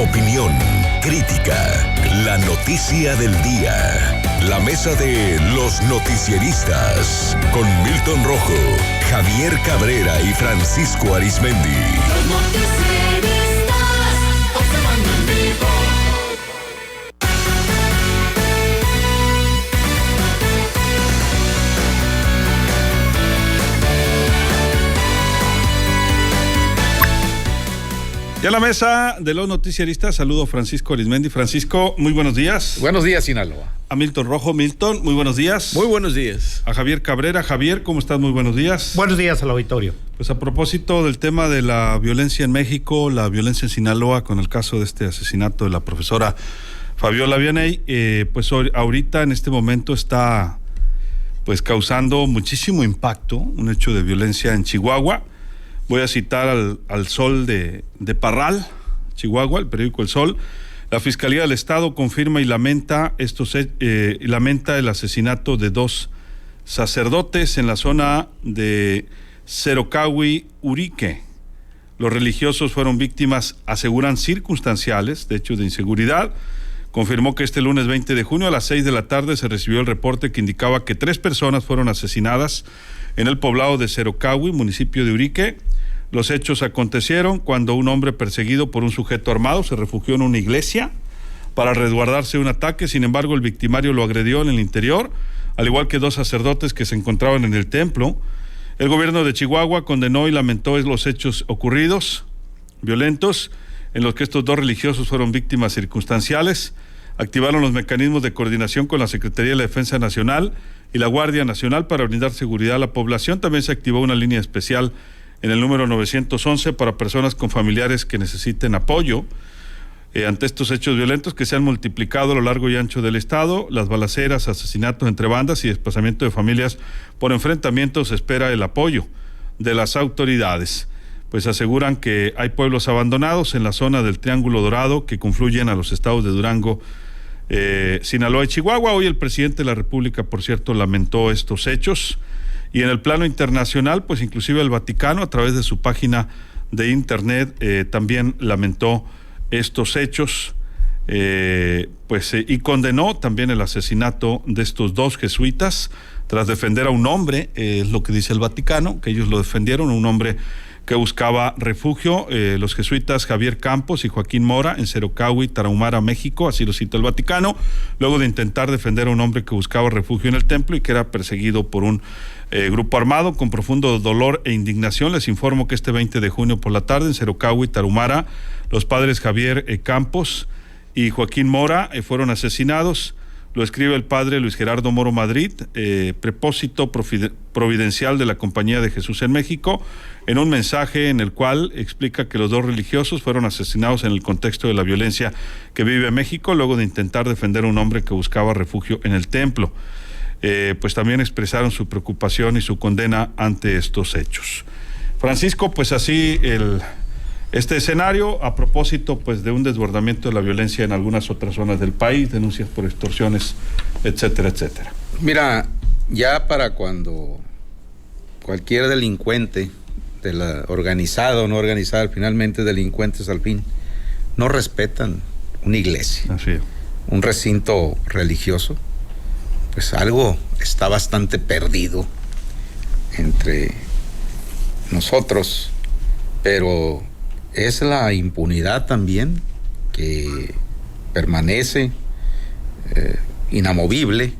opinión, crítica, la noticia del día. La mesa de los noticieristas con Milton Rojo, Javier Cabrera y Francisco Arizmendi. Los noticieristas, observando en vivo. Ya a la mesa de los noticieristas, saludo a Francisco Arizmendi. Francisco, muy buenos días. Buenos días, Sinaloa. A Milton Rojo. Milton, muy buenos días. Muy buenos días. A Javier Cabrera. Javier, ¿cómo estás? Muy buenos días. Buenos días al auditorio. Pues a propósito del tema de la violencia en México, la violencia en Sinaloa, con el caso de este asesinato de la profesora Fabiola Vianey, pues ahorita en este momento está pues causando muchísimo impacto un hecho de violencia en Chihuahua. Voy a citar al Sol de Parral, Chihuahua, el periódico El Sol. La Fiscalía del Estado confirma y lamenta el asesinato de 2 sacerdotes en la zona de Cerocahui, Urique. Los religiosos fueron víctimas, aseguran, circunstanciales, de hechos de inseguridad. Confirmó que este lunes 20 de junio a las 6 de la tarde se recibió el reporte que indicaba que 3 personas fueron asesinadas en el poblado de Cerocahui, municipio de Urique. Los hechos acontecieron cuando un hombre perseguido por un sujeto armado se refugió en una iglesia para resguardarse de un ataque. Sin embargo, el victimario lo agredió en el interior, al igual que 2 sacerdotes que se encontraban en el templo. El gobierno de Chihuahua condenó y lamentó los hechos ocurridos, violentos, en los que estos 2 religiosos fueron víctimas circunstanciales. Activaron los mecanismos de coordinación con la Secretaría de la Defensa Nacional y la Guardia Nacional para brindar seguridad a la población. También se activó una línea especial en el número 911 para personas con familiares que necesiten apoyo ante estos hechos violentos que se han multiplicado a lo largo y ancho del estado. Las balaceras, asesinatos entre bandas y desplazamiento de familias por enfrentamientos. Se espera el apoyo de las autoridades. Pues aseguran que hay pueblos abandonados en la zona del Triángulo Dorado que confluyen a los estados de Durango, Sinaloa y Chihuahua. Hoy el presidente de la República, por cierto, lamentó estos hechos. Y en el plano internacional, pues inclusive el Vaticano, a través de su página de internet, también lamentó estos hechos, y condenó también el asesinato de estos 2 jesuitas tras defender a un hombre, es lo que dice el Vaticano, que ellos lo defendieron, un hombre que buscaba refugio, los jesuitas Javier Campos y Joaquín Mora en Cerocahui, Tarahumara, México, así lo cita el Vaticano, luego de intentar defender a un hombre que buscaba refugio en el templo y que era perseguido por un grupo armado. Con profundo dolor e indignación les informo que este 20 de junio por la tarde en Cerocahui, Tarahumara, los padres Javier Campos y Joaquín Mora fueron asesinados. Lo escribe el padre Luis Gerardo Moro Madrid, prepósito providencial de la Compañía de Jesús en México, en un mensaje en el cual explica que los 2 religiosos fueron asesinados en el contexto de la violencia que vive México, luego de intentar defender a un hombre que buscaba refugio en el templo. Pues también expresaron su preocupación y su condena ante estos hechos. Francisco, pues así este escenario a propósito pues de un desbordamiento de la violencia en algunas otras zonas del país, denuncias por extorsiones, etcétera, etcétera. Mira, ya para cuando cualquier delincuente, de la organizada o no organizada, finalmente delincuentes al fin, no respetan una iglesia, así es, un recinto religioso, pues algo está bastante perdido entre nosotros, pero es la impunidad también que permanece inamovible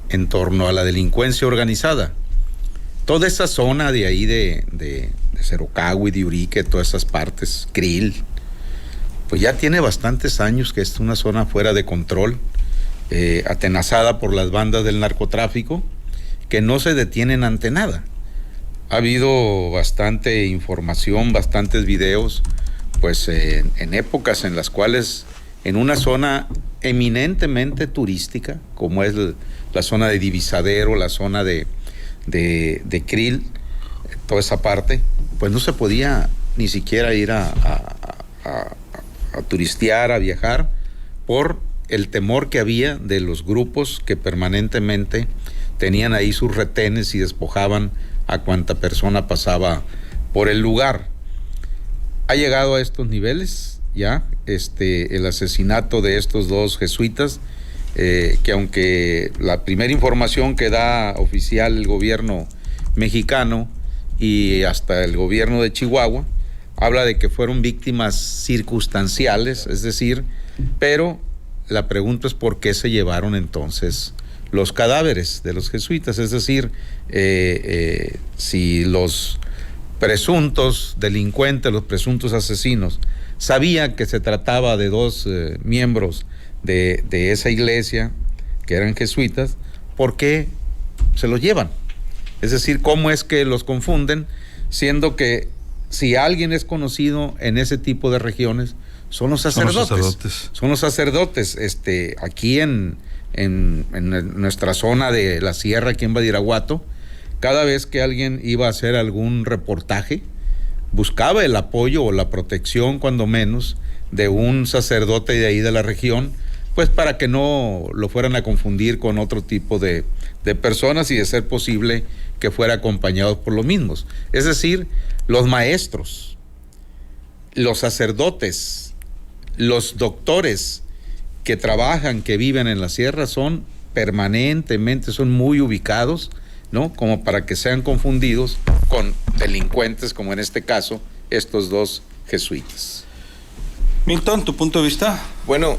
en torno a la delincuencia organizada. Toda esa zona de ahí de Cerocahui, de Urique, todas esas partes, Krill, pues ya tiene bastantes años que es una zona fuera de control, atenazada por las bandas del narcotráfico, que no se detienen ante nada. Ha habido bastante información, bastantes videos, pues en épocas en las cuales en una zona eminentemente turística, como es la zona de Divisadero, la zona de Krill, toda esa parte, pues no se podía ni siquiera ir a turistear, a viajar, por el temor que había de los grupos que permanentemente tenían ahí sus retenes y despojaban a cuanta persona pasaba por el lugar. Ha llegado a estos niveles ya el asesinato de estos dos jesuitas, que aunque la primera información que da oficial el gobierno mexicano y hasta el gobierno de Chihuahua habla de que fueron víctimas circunstanciales, es decir, pero la pregunta es por qué se llevaron entonces los cadáveres de los jesuitas, es decir, si los presuntos delincuentes, los presuntos asesinos, sabían que se trataba de dos miembros de esa iglesia, que eran jesuitas, ¿por qué se los llevan? Es decir, ¿cómo es que los confunden? Siendo que si alguien es conocido en ese tipo de regiones, son los sacerdotes. Son los sacerdotes. Aquí en nuestra zona de la sierra, aquí en Badiraguato, cada vez que alguien iba a hacer algún reportaje, buscaba el apoyo o la protección, cuando menos, de un sacerdote de ahí de la región, pues para que no lo fueran a confundir con otro tipo de personas y de ser posible que fuera acompañado por los mismos. Es decir, los maestros, los sacerdotes, los doctores que trabajan, que viven en la sierra, son permanentemente, son muy ubicados, ¿no? Como para que sean confundidos con delincuentes, como en este caso, estos dos jesuitas. Milton, ¿tu punto de vista? Bueno,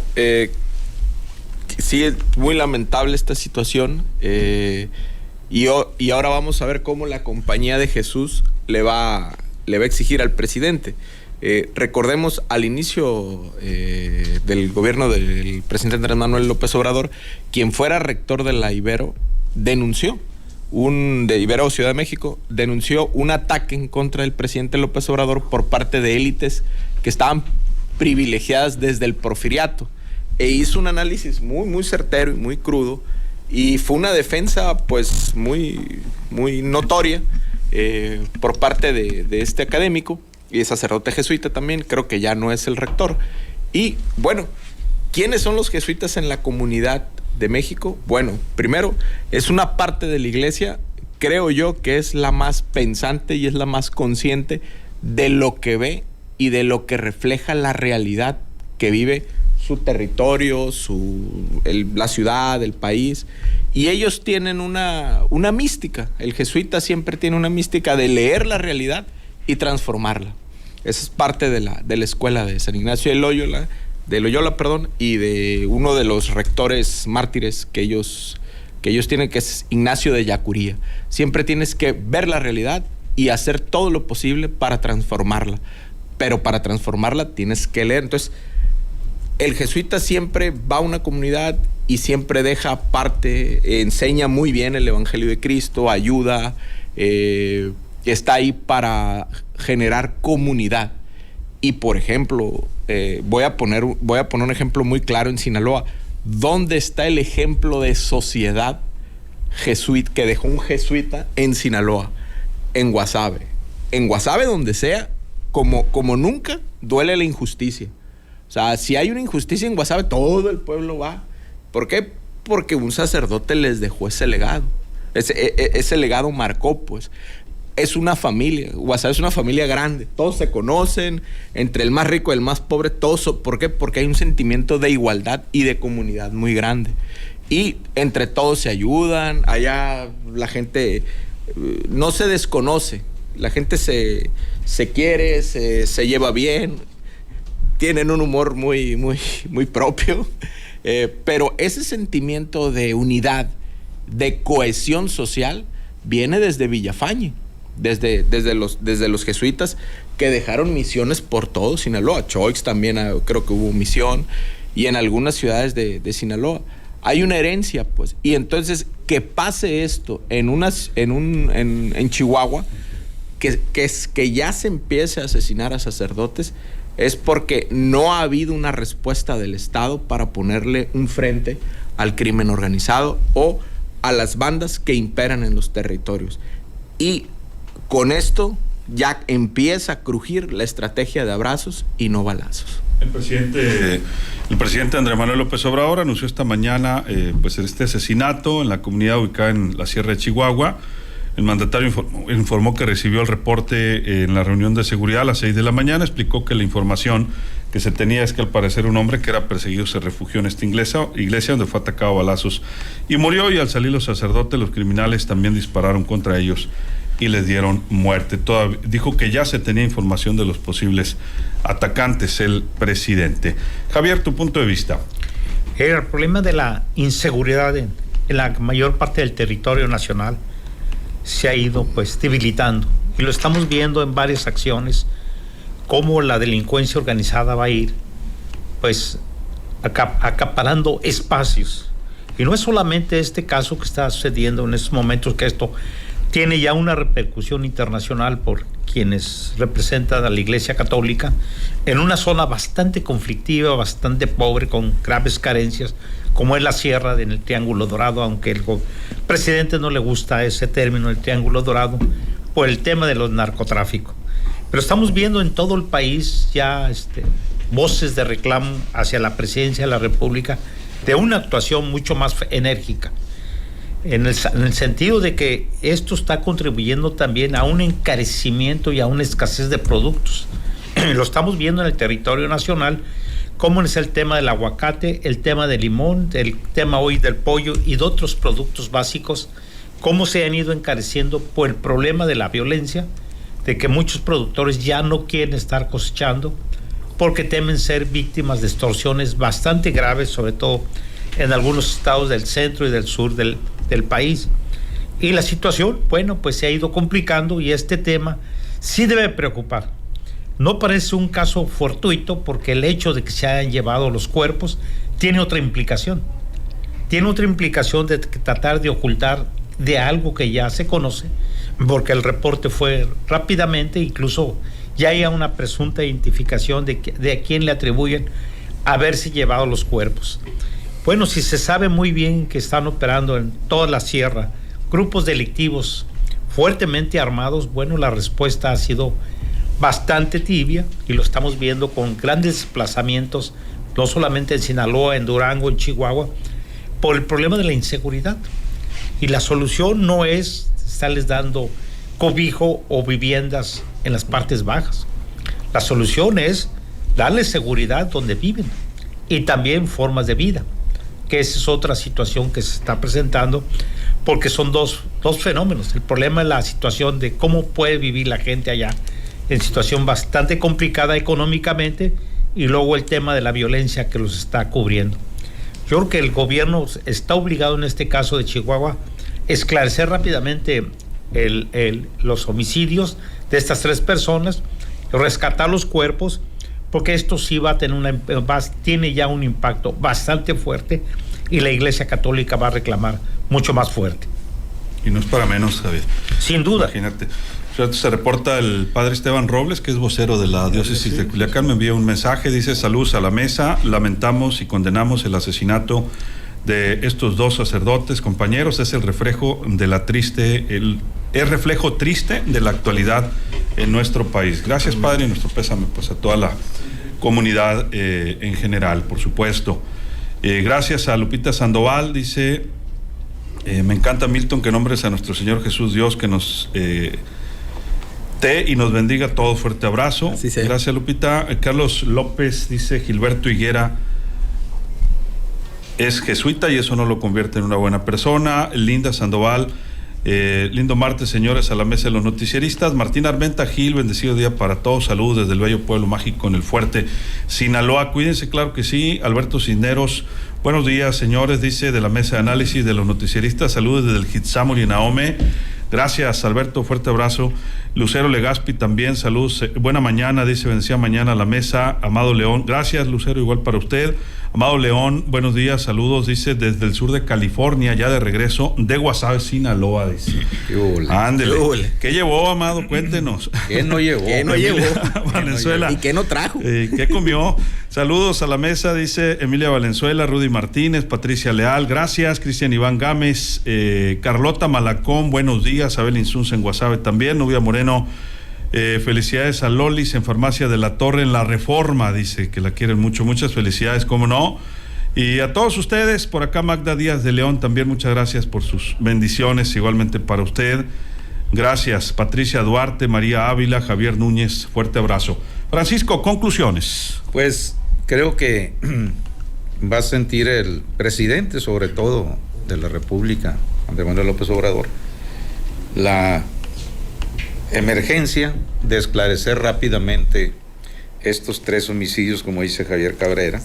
sí, es muy lamentable esta situación, y ahora vamos a ver cómo la Compañía de Jesús le va a exigir al presidente. Recordemos, al inicio del gobierno del presidente Andrés Manuel López Obrador, quien fuera rector de la Ibero denunció, de Ibero Ciudad de México, denunció un ataque en contra del presidente López Obrador por parte de élites que estaban privilegiadas desde el porfiriato, e hizo un análisis muy, muy certero y muy crudo, y fue una defensa pues muy, muy notoria por parte de este académico y sacerdote jesuita también, creo que ya no es el rector. Y bueno, ¿quiénes son los jesuitas en la comunidad de México? Bueno, primero, es una parte de la iglesia, creo yo, que es la más pensante y es la más consciente de lo que ve y de lo que refleja la realidad que vive su territorio, la ciudad, el país. Y ellos tienen una mística. El jesuita siempre tiene una mística de leer la realidad y transformarla. Esa es parte de la escuela de San Ignacio de Loyola, y de uno de los rectores mártires que ellos tienen, que es Ignacio de Yacuría. Siempre tienes que ver la realidad y hacer todo lo posible para transformarla. Pero para transformarla tienes que leer. Entonces, el jesuita siempre va a una comunidad y siempre deja parte, enseña muy bien el Evangelio de Cristo, ayuda, está ahí para generar comunidad. Y por ejemplo, voy a poner un ejemplo muy claro en Sinaloa. ¿Dónde está el ejemplo de sociedad jesuita que dejó un jesuita en Sinaloa? En Guasave. En Guasave, donde sea, como nunca, duele la injusticia. O sea, si hay una injusticia en Guasave, todo el pueblo va. ¿Por qué? Porque un sacerdote les dejó ese legado. Ese legado marcó, pues. Es una familia. Guasave es una familia grande. Todos se conocen, entre el más rico y el más pobre, todos. ¿Por qué? Porque hay un sentimiento de igualdad y de comunidad muy grande. Y entre todos se ayudan. Allá la gente no se desconoce. La gente se quiere, se lleva bien. Tienen un humor muy, muy, muy propio. Pero ese sentimiento de unidad, de cohesión social, viene desde Villafañe. Desde los jesuitas que dejaron misiones por todo Sinaloa. Choix también creo que hubo misión, y en algunas ciudades de Sinaloa hay una herencia, pues. Y entonces que pase esto en Chihuahua, que ya se empiece a asesinar a sacerdotes, es porque no ha habido una respuesta del Estado para ponerle un frente al crimen organizado o a las bandas que imperan en los territorios. Y con esto ya empieza a crujir la estrategia de abrazos y no balazos. El presidente Andrés Manuel López Obrador anunció esta mañana pues este asesinato en la comunidad ubicada en la Sierra de Chihuahua. El mandatario informó que recibió el reporte en la reunión de seguridad a las 6 de la mañana. Explicó que la información que se tenía es que al parecer un hombre que era perseguido se refugió en esta iglesia donde fue atacado a balazos y murió, y al salir los sacerdotes, los criminales también dispararon contra ellos y les dieron muerte. Dijo que ya se tenía información de los posibles atacantes el presidente. Javier, tu punto de vista. El problema de la inseguridad en la mayor parte del territorio nacional se ha ido pues debilitando, y lo estamos viendo en varias acciones, cómo la delincuencia organizada va a ir pues acaparando espacios. Y no es solamente este caso que está sucediendo en estos momentos, que esto tiene ya una repercusión internacional por quienes representan a la Iglesia Católica en una zona bastante conflictiva, bastante pobre, con graves carencias, como es la sierra en el Triángulo Dorado, aunque el presidente no le gusta ese término, el Triángulo Dorado, por el tema de los narcotráficos. Pero estamos viendo en todo el país ya voces de reclamo hacia la presidencia de la República de una actuación mucho más enérgica, en el sentido de que esto está contribuyendo también a un encarecimiento y a una escasez de productos. Lo estamos viendo en el territorio nacional, como es el tema del aguacate, el tema del limón, el tema hoy del pollo y de otros productos básicos, cómo se han ido encareciendo por el problema de la violencia, de que muchos productores ya no quieren estar cosechando porque temen ser víctimas de extorsiones bastante graves, sobre todo en algunos estados del centro y del sur del país. Y la situación, bueno, pues se ha ido complicando, y este tema sí debe preocupar. No parece un caso fortuito, porque el hecho de que se hayan llevado los cuerpos tiene otra implicación. Tiene otra implicación de tratar de ocultar de algo que ya se conoce, porque el reporte fue rápidamente, incluso ya hay una presunta identificación de a quién le atribuyen haberse llevado los cuerpos. Bueno, si se sabe muy bien que están operando en toda la sierra grupos delictivos fuertemente armados, bueno, la respuesta ha sido bastante tibia, y lo estamos viendo con grandes desplazamientos, no solamente en Sinaloa, en Durango, en Chihuahua, por el problema de la inseguridad. Y la solución no es estarles dando cobijo o viviendas en las partes bajas. La solución es darles seguridad donde viven, y también formas de vida, que esa es otra situación que se está presentando, porque son dos fenómenos. El problema es la situación de cómo puede vivir la gente allá en situación bastante complicada económicamente, y luego el tema de la violencia que los está cubriendo. Yo creo que el gobierno está obligado en este caso de Chihuahua esclarecer rápidamente los homicidios de estas 3 personas, rescatar los cuerpos, porque esto sí va a tener tiene ya un impacto bastante fuerte, y la Iglesia Católica va a reclamar mucho más fuerte. Y no es para menos, Javier. Sin duda. Imagínate. Se reporta el padre Esteban Robles, que es vocero de la diócesis de Culiacán, me envía un mensaje, dice: saludos a la mesa, lamentamos y condenamos el asesinato de estos 2 sacerdotes, compañeros, es el reflejo triste de la actualidad en nuestro país. Gracias, padre, y nuestro pésame pues a toda la comunidad en general, por supuesto. Gracias a Lupita Sandoval, dice: me encanta, Milton, que nombres a nuestro Señor Jesús Dios, que nos y nos bendiga a todos. Fuerte abrazo. Sí. Gracias, Lupita. Carlos López dice: Gilberto Higuera es jesuita y eso no lo convierte en una buena persona. Linda Sandoval: lindo martes, señores, a la mesa de los noticieristas. Martín Armenta Gil: bendecido día para todos, saludos desde el bello pueblo mágico en el Fuerte, Sinaloa, cuídense, claro que sí. Alberto Cisneros: buenos días, señores, dice, de la mesa de análisis de los noticieristas, saludos desde el Hitsamul y Naome. Gracias, Alberto, fuerte abrazo. Lucero Legaspi también, saludos, buena mañana, dice, bendecida mañana a la mesa. Amado León: gracias, Lucero, igual para usted. Amado León: buenos días, saludos, dice, desde el sur de California, ya de regreso de Guasave, Sinaloa, dice. Ándele. ¿Qué llevó, Amado? Cuéntenos. ¿Qué no llevó? ¿Qué no llevó? Valenzuela. ¿Y qué no trajo? ¿Qué comió? Saludos a la mesa, dice Emilia Valenzuela, Rudy Martínez, Patricia Leal, gracias. Cristian Iván Gámez, Carlota Malacón, buenos días. Abel Insunza en Guasave también. Nubia Moreno: felicidades a Lolis en Farmacia de la Torre en La Reforma, dice que la quieren mucho, muchas felicidades, cómo no. Y a todos ustedes, por acá Magda Díaz de León también, muchas gracias por sus bendiciones, igualmente para usted. Gracias, Patricia Duarte, María Ávila, Javier Núñez, fuerte abrazo. Francisco, conclusiones. Pues creo que va a sentir el presidente, sobre todo de la República, Andrés Manuel López Obrador, la emergencia de esclarecer rápidamente estos 3 homicidios, como dice Javier Cabrera,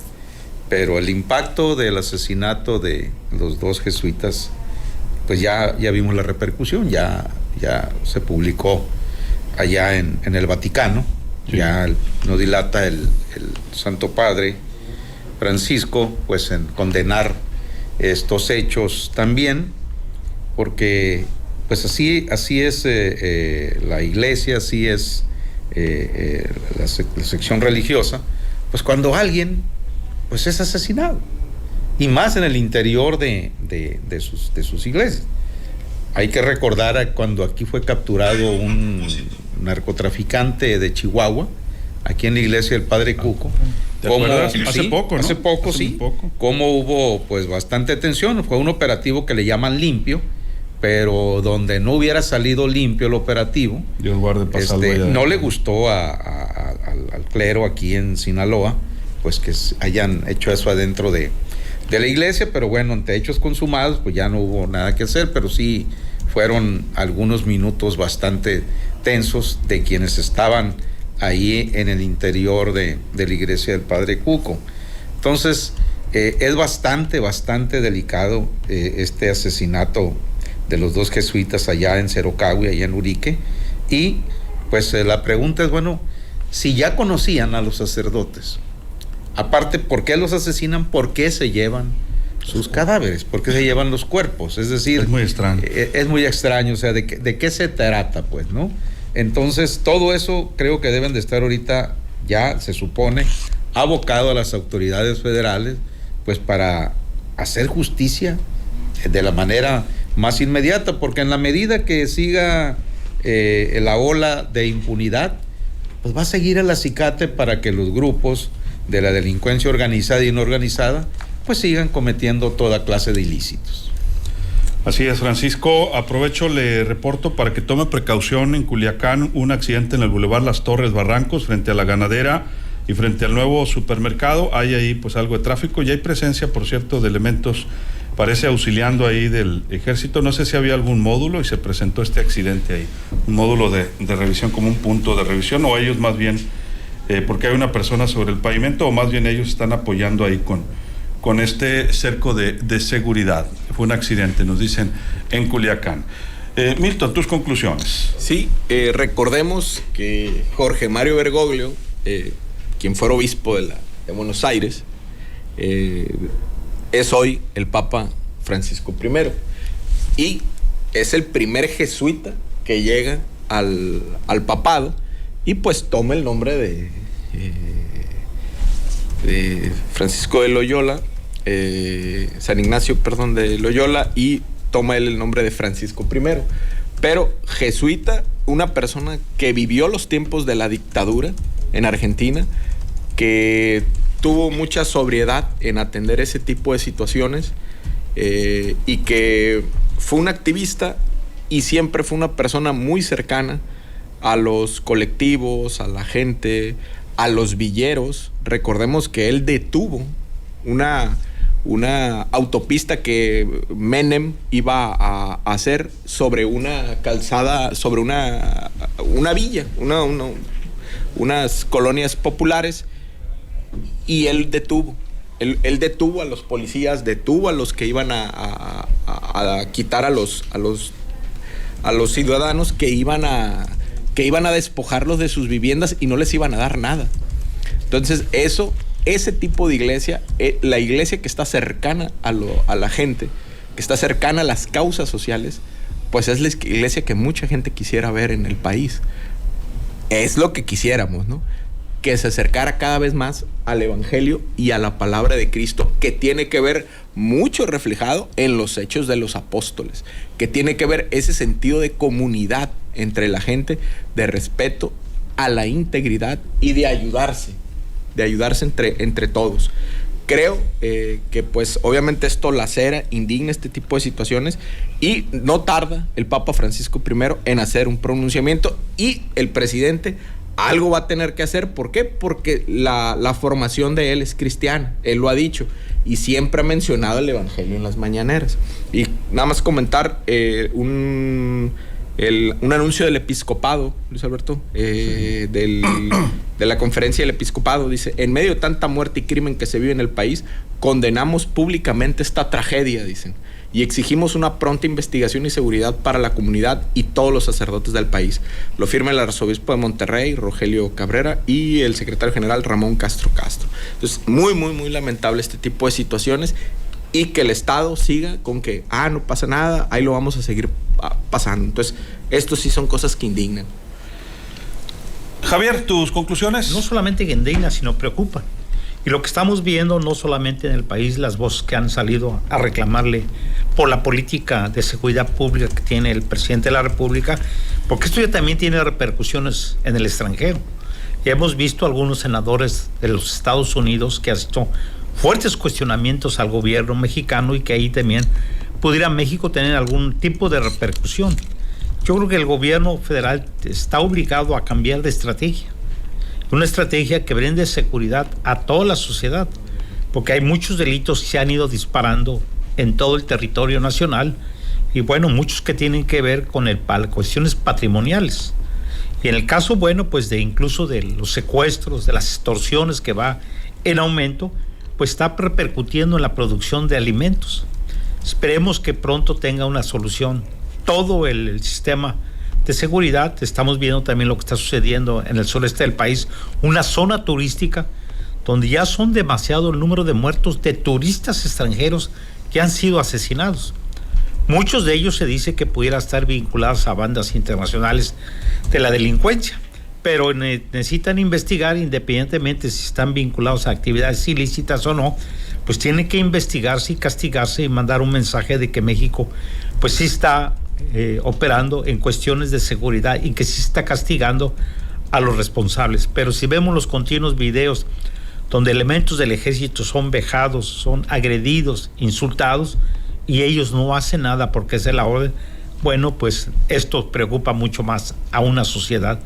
pero el impacto del asesinato de los 2 jesuitas, pues ya vimos la repercusión, ya se publicó allá en el Vaticano, sí. Ya no dilata el Santo Padre Francisco, pues en condenar estos hechos también, porque pues así es la iglesia, así es la sección religiosa, pues cuando alguien pues es asesinado, y más en el interior de sus iglesias. Hay que recordar cuando aquí fue capturado un narcotraficante de Chihuahua, aquí en la iglesia del Padre Cuco. ¿Te acuerdas? Hace poco, ¿no? Hace poco, sí. Cómo hubo pues bastante tensión. Fue un operativo que le llaman limpio, pero donde no hubiera salido limpio el operativo, Dios guarde pasado no le gustó al clero aquí en Sinaloa, pues que hayan hecho eso adentro de la iglesia, pero bueno, ante hechos consumados, pues ya no hubo nada que hacer, pero sí fueron algunos minutos bastante tensos de quienes estaban ahí en el interior de la iglesia del Padre Cuco. Entonces, es bastante delicado este asesinato de los 2 jesuitas allá en Cerocagui, allá en Urique, y pues la pregunta es, bueno, si ya conocían a los sacerdotes, aparte, ¿por qué los asesinan? ¿Por qué se llevan sus cadáveres? ¿Por qué se llevan los cuerpos? Es decir, es muy extraño. Es muy extraño, o sea, ¿de qué se trata, pues, no? Entonces, todo eso creo que deben de estar ahorita, ya se supone, abocado a las autoridades federales, pues para hacer justicia de la manera más inmediata, porque en la medida que siga la ola de impunidad, pues va a seguir el acicate para que los grupos de la delincuencia organizada y no organizada, pues sigan cometiendo toda clase de ilícitos. Así es, Francisco. Aprovecho, le reporto para que tome precaución en Culiacán, un accidente en el Boulevard Las Torres Barrancos, frente a la ganadera y frente al nuevo supermercado. Hay ahí pues algo de tráfico y hay presencia, por cierto, de elementos, parece auxiliando ahí del ejército. No sé si había algún módulo y se presentó este accidente ahí, un módulo de revisión, como un punto de revisión, o ellos más bien, porque hay una persona sobre el pavimento, o más bien ellos están apoyando ahí con este cerco de seguridad. Fue un accidente, nos dicen, en Culiacán. Milton, tus conclusiones. Sí, recordemos que Jorge Mario Bergoglio, quien fuera obispo de Buenos Aires, es hoy el Papa Francisco I, y es el primer jesuita que llega al papado, y pues toma el nombre de Francisco de Loyola, San Ignacio, perdón, de Loyola, y toma él el nombre de Francisco I. Pero jesuita, una persona que vivió los tiempos de la dictadura en Argentina, que tuvo mucha sobriedad en atender ese tipo de situaciones, y que fue un activista y siempre fue una persona muy cercana a los colectivos, a la gente, a los villeros. Recordemos que él detuvo una autopista que Menem iba a hacer sobre una calzada, sobre una villa, unas colonias populares, y él detuvo. Él detuvo a los policías, detuvo a los que iban a quitar a los ciudadanos que iban a despojarlos de sus viviendas y no les iban a dar nada. Entonces, ese tipo de iglesia, la iglesia que está cercana a la gente, que está cercana a las causas sociales, pues es la iglesia que mucha gente quisiera ver en el país. Es lo que quisiéramos, ¿no? Que se acercara cada vez más al Evangelio y a la palabra de Cristo, que tiene que ver mucho reflejado en los hechos de los apóstoles, que tiene que ver ese sentido de comunidad entre la gente, de respeto a la integridad y de ayudarse entre todos. Creo que pues obviamente esto lacera, indigna este tipo de situaciones, y no tarda el Papa Francisco I en hacer un pronunciamiento, y el presidente algo va a tener que hacer. ¿Por qué? Porque la formación de él es cristiana, él lo ha dicho, y siempre ha mencionado el evangelio en las mañaneras. Y nada más comentar un anuncio del episcopado, Luis Alberto, de la conferencia del episcopado. Dice: en medio de tanta muerte y crimen que se vive en el país, condenamos públicamente esta tragedia, dicen, y exigimos una pronta investigación y seguridad para la comunidad y todos los sacerdotes del país. Lo firma el arzobispo de Monterrey, Rogelio Cabrera, y el secretario general, Ramón Castro Castro. Entonces, muy, muy, muy lamentable este tipo de situaciones, y que el Estado siga con que, no pasa nada, ahí lo vamos a seguir pasando. Entonces, estos sí son cosas que indignan. Javier, ¿tus conclusiones? No solamente que indignan, sino preocupan. Y lo que estamos viendo, no solamente en el país, las voces que han salido a reclamarle por la política de seguridad pública que tiene el presidente de la República, porque esto ya también tiene repercusiones en el extranjero. Ya hemos visto algunos senadores de los Estados Unidos que han hecho fuertes cuestionamientos al gobierno mexicano, y que ahí también pudiera México tener algún tipo de repercusión. Yo creo que el gobierno federal está obligado a cambiar de estrategia. Una estrategia que brinde seguridad a toda la sociedad, porque hay muchos delitos que se han ido disparando en todo el territorio nacional, y bueno, muchos que tienen que ver con cuestiones patrimoniales. Y en el caso, bueno, pues incluso de los secuestros, de las extorsiones que va en aumento, pues está repercutiendo en la producción de alimentos. Esperemos que pronto tenga una solución todo el sistema de seguridad. Estamos viendo también lo que está sucediendo en el sureste del país, una zona turística donde ya son demasiado el número de muertos de turistas extranjeros que han sido asesinados. Muchos de ellos se dice que pudieran estar vinculados a bandas internacionales de la delincuencia, pero necesitan investigar, independientemente si están vinculados a actividades ilícitas o no, pues tiene que investigarse y castigarse, y mandar un mensaje de que México pues sí está operando en cuestiones de seguridad, y que sí está castigando a los responsables. Pero si vemos los continuos videos donde elementos del ejército son vejados, son agredidos, insultados, y ellos no hacen nada porque es de la orden, bueno, pues esto preocupa mucho más a una sociedad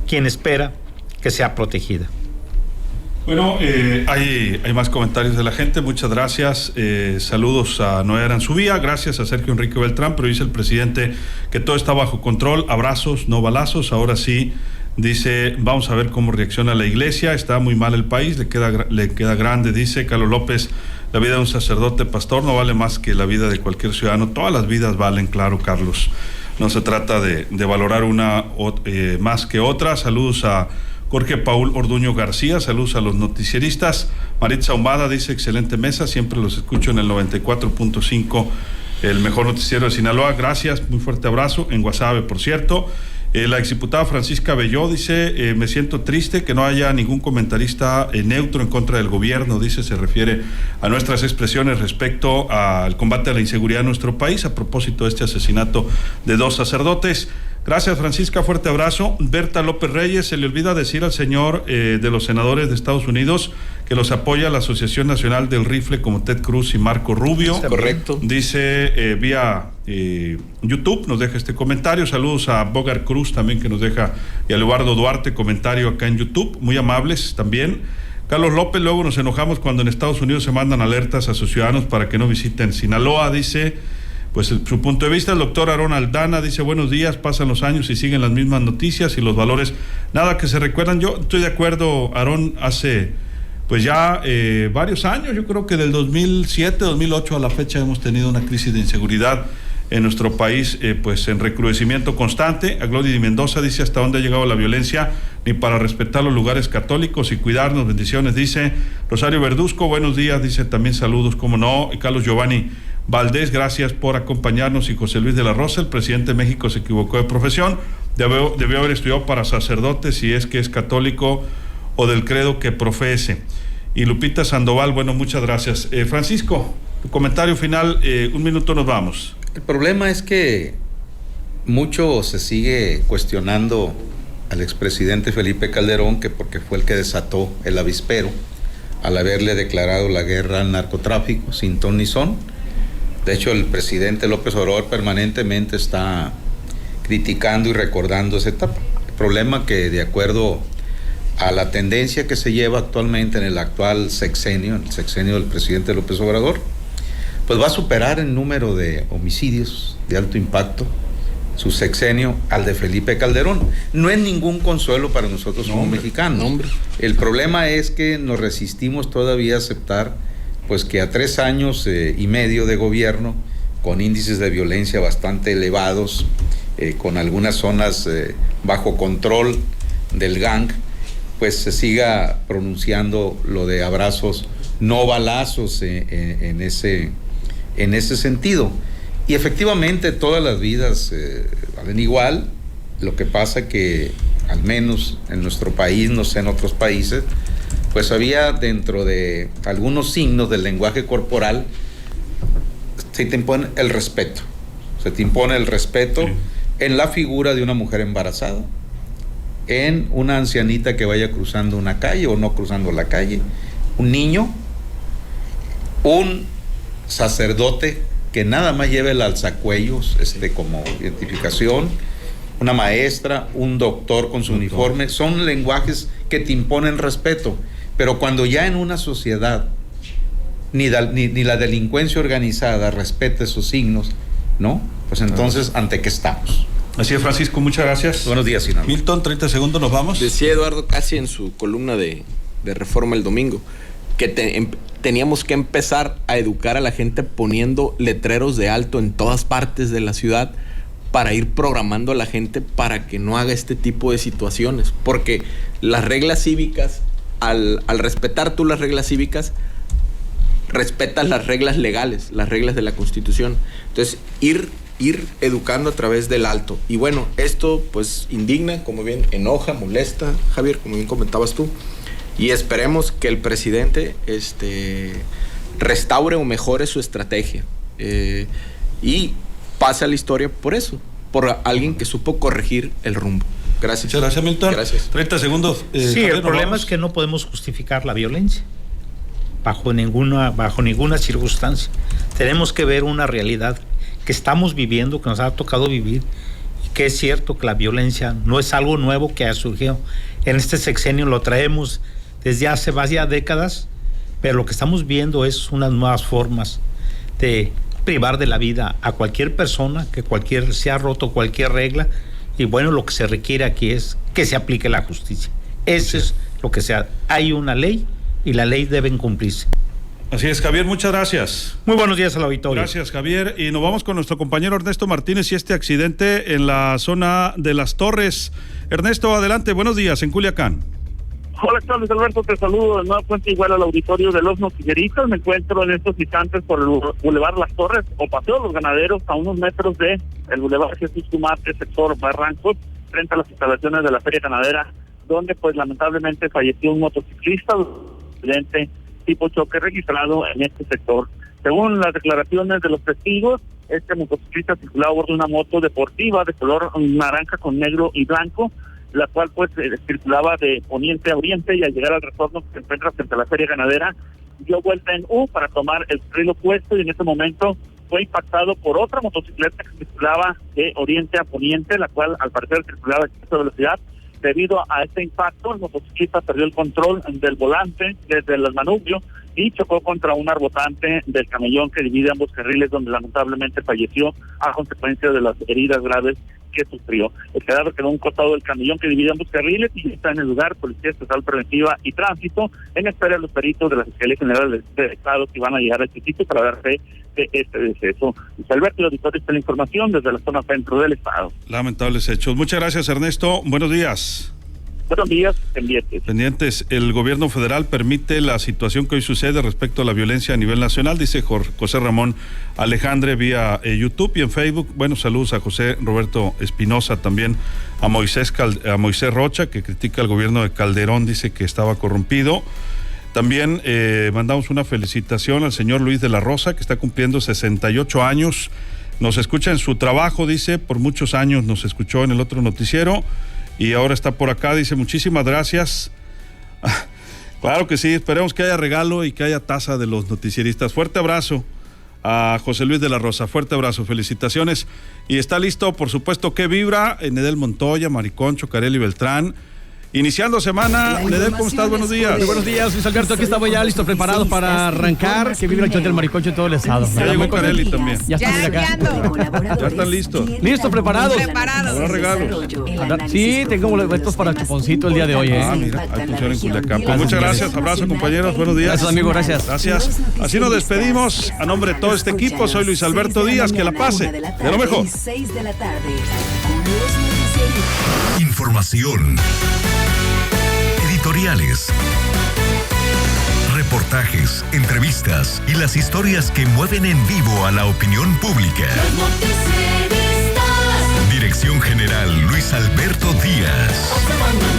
quien espera que sea protegida. Bueno, hay más comentarios de la gente. Muchas gracias. Saludos a Noé Aranzubía. Gracias a Sergio Enrique Beltrán. Pero dice el presidente que todo está bajo control. Abrazos, no balazos. Ahora sí, dice, vamos a ver cómo reacciona la iglesia. Está muy mal el país. Le queda grande. Dice Carlos López: la vida de un sacerdote pastor no vale más que la vida de cualquier ciudadano. Todas las vidas valen, claro, Carlos. No se trata de valorar una más que otra. Saludos a Jorge Paul Orduño García, saludos a los noticieristas. Maritza Ahumada dice: excelente mesa, siempre los escucho en el 94.5, el mejor noticiero de Sinaloa. Gracias, muy fuerte abrazo, en Guasave, por cierto. La exdiputada Francisca Belló dice: me siento triste que no haya ningún comentarista neutro en contra del gobierno. Dice, se refiere a nuestras expresiones respecto al combate a la inseguridad en nuestro país, a propósito de este asesinato de 2 sacerdotes. Gracias, Francisca, fuerte abrazo. Berta López Reyes: se le olvida decir al señor de los senadores de Estados Unidos que los apoya la Asociación Nacional del Rifle, como Ted Cruz y Marco Rubio. Correcto. Dice vía YouTube, nos deja este comentario. Saludos a Bogar Cruz también, que nos deja, y a Eduardo Duarte, comentario acá en YouTube, muy amables también. Carlos López: luego nos enojamos cuando en Estados Unidos se mandan alertas a sus ciudadanos para que no visiten Sinaloa. Dice, pues su punto de vista. El doctor Aarón Aldana dice: buenos días, pasan los años y siguen las mismas noticias y los valores nada que se recuerdan. Yo estoy de acuerdo, Aarón, hace pues ya varios años, yo creo que del 2007, 2008 a la fecha hemos tenido una crisis de inseguridad en nuestro país, pues en recrudecimiento constante. A Gloria Di Mendoza dice: hasta dónde ha llegado la violencia, ni para respetar los lugares católicos y cuidarnos. Bendiciones, dice Rosario Verduzco. Buenos días, dice también, saludos, como no. Y Carlos Giovanni Valdés: gracias por acompañarnos. Y José Luis de la Rosa: el presidente de México se equivocó de profesión, debió haber estudiado para sacerdote, si es que es católico o del credo que profese. Y Lupita Sandoval: bueno, muchas gracias. Francisco, tu comentario final, 1 minuto, nos vamos. El problema es que mucho se sigue cuestionando al expresidente Felipe Calderón, que porque fue el que desató el avispero al haberle declarado la guerra al narcotráfico sin ton ni son. De hecho, el presidente López Obrador permanentemente está criticando y recordando esa etapa. El problema que, de acuerdo a la tendencia que se lleva actualmente en el actual sexenio, el sexenio del presidente López Obrador, pues va a superar el número de homicidios de alto impacto, su sexenio, al de Felipe Calderón. No es ningún consuelo para nosotros como mexicanos. El problema es que nos resistimos todavía a aceptar pues que a 3 años y medio de gobierno, con índices de violencia bastante elevados, con algunas zonas bajo control del gang, pues se siga pronunciando lo de abrazos, no balazos en ese sentido. Y efectivamente todas las vidas valen igual. Lo que pasa que al menos en nuestro país, no sé en otros países, pues había dentro de algunos signos del lenguaje corporal, se te impone el respeto. Se te impone el respeto en la figura de una mujer embarazada, en una ancianita que vaya cruzando una calle o no cruzando la calle, un niño, un sacerdote que nada más lleve el alzacuellos como identificación, una maestra, un doctor con su uniforme. Son lenguajes que te imponen respeto, pero cuando ya en una sociedad ni la delincuencia organizada respeta esos signos, ¿no? Pues entonces, ¿ante qué estamos? Así es, Francisco, muchas gracias. Buenos días, Sinaloa. Milton, 30 segundos, nos vamos. Decía Eduardo Casi en su columna de Reforma el domingo que teníamos que empezar a educar a la gente poniendo letreros de alto en todas partes de la ciudad para ir programando a la gente para que no haga este tipo de situaciones. Porque las reglas cívicas, al respetar tú las reglas cívicas, respetas las reglas legales, las reglas de la Constitución. Entonces, ir educando a través del alto. Y bueno, esto pues indigna, como bien, enoja, molesta, Javier, como bien comentabas tú. Y esperemos que el presidente restaure o mejore su estrategia. Y pase a la historia por eso, por alguien que supo corregir el rumbo. Gracias. Muchas gracias, Milton. Gracias. 30 segundos. Sí, Javier, el problema es que no podemos justificar la violencia bajo ninguna circunstancia. Tenemos que ver una realidad que estamos viviendo, que nos ha tocado vivir, y que es cierto que la violencia no es algo nuevo que ha surgido. En este sexenio lo traemos desde hace varias décadas, pero lo que estamos viendo es unas nuevas formas de privar de la vida a cualquier persona, que se ha roto cualquier regla, y bueno, lo que se requiere aquí es que se aplique la justicia. Eso es lo que sea. Hay una ley y la ley debe cumplirse. Así es, Javier, muchas gracias. Muy buenos días al auditorio. Gracias, Javier. Y nos vamos con nuestro compañero Ernesto Martínez y este accidente en la zona de Las Torres. Ernesto, adelante, buenos días, en Culiacán. Hola, Carlos Alberto, te saludo de nueva cuenta igual al auditorio de Los Noticieristas. Me encuentro en estos instantes por el Boulevard Las Torres o Paseo de los Ganaderos, a unos metros de el Boulevard Jesús Tumarte, sector Barrancos, frente a las instalaciones de la Feria Ganadera, donde pues lamentablemente falleció un motociclista, accidente tipo choque registrado en este sector. Según las declaraciones de los testigos, este motociclista circulaba a bordo de una moto deportiva de color naranja con negro y blanco, la cual pues circulaba de poniente a oriente, y al llegar al retorno que se encuentra frente a la Feria Ganadera, dio vuelta en U para tomar el carril opuesto, y en ese momento fue impactado por otra motocicleta que circulaba de oriente a poniente, la cual al parecer circulaba a exceso de velocidad. Debido a este impacto, el motociclista perdió el control del volante desde el manubrio y chocó contra un arbotante del camellón que divide ambos carriles, donde lamentablemente falleció a consecuencia de las heridas graves que sufrió. El cadáver quedó a un costado del camellón que divide ambos carriles y está en el lugar Policía Estatal Preventiva y Tránsito en espera de los peritos de la Fiscalía General del Estado que van a llegar a este sitio para dar fe de este deceso. Luis Alberto, el auditorio, está la información desde la zona centro del Estado. Lamentables hechos. Muchas gracias, Ernesto. Buenos días. Buenos días, pendientes. El gobierno federal permite la situación que hoy sucede respecto a la violencia a nivel nacional, dice José Ramón Alejandre vía YouTube y en Facebook. Bueno, saludos a José Roberto Espinosa, también a Moisés Rocha, que critica al gobierno de Calderón, dice que estaba corrompido. También mandamos una felicitación al señor Luis de la Rosa, que está cumpliendo 68 años. Nos escucha en su trabajo, dice, por muchos años nos escuchó en el otro noticiero. Y ahora está por acá, dice, muchísimas gracias. Claro que sí, esperemos que haya regalo y que haya taza de los noticieristas. Fuerte abrazo a José Luis de la Rosa, fuerte abrazo, felicitaciones. Y está listo, por supuesto, que vibra, Nedel Montoya, Mariconcho, Carelli Beltrán, Iniciando semana, Ledem, ¿cómo estás? Buenos días. Muy buenos días, Luis Alberto. Aquí estamos ya listos, preparados para arrancar. Que vive el show del Maricocho en todo el estado. Ya llegó Carelli también. Ya estamos acá. Ya están listos. Listos, preparados. Habrá regalos. Sí, tengo boletos para Chuponcito el día de hoy. Ah, mira, hay función en Culiacán. Pues muchas gracias, abrazo compañeros, buenos días. Gracias, amigo, gracias. Gracias. Así nos despedimos. A nombre de todo este equipo, soy Luis Alberto Díaz. Que la pase de lo mejor. Información. Editoriales. Reportajes, entrevistas y las historias que mueven en vivo a la opinión pública. Los noticieristas. Dirección General Luis Alberto Díaz. Observando en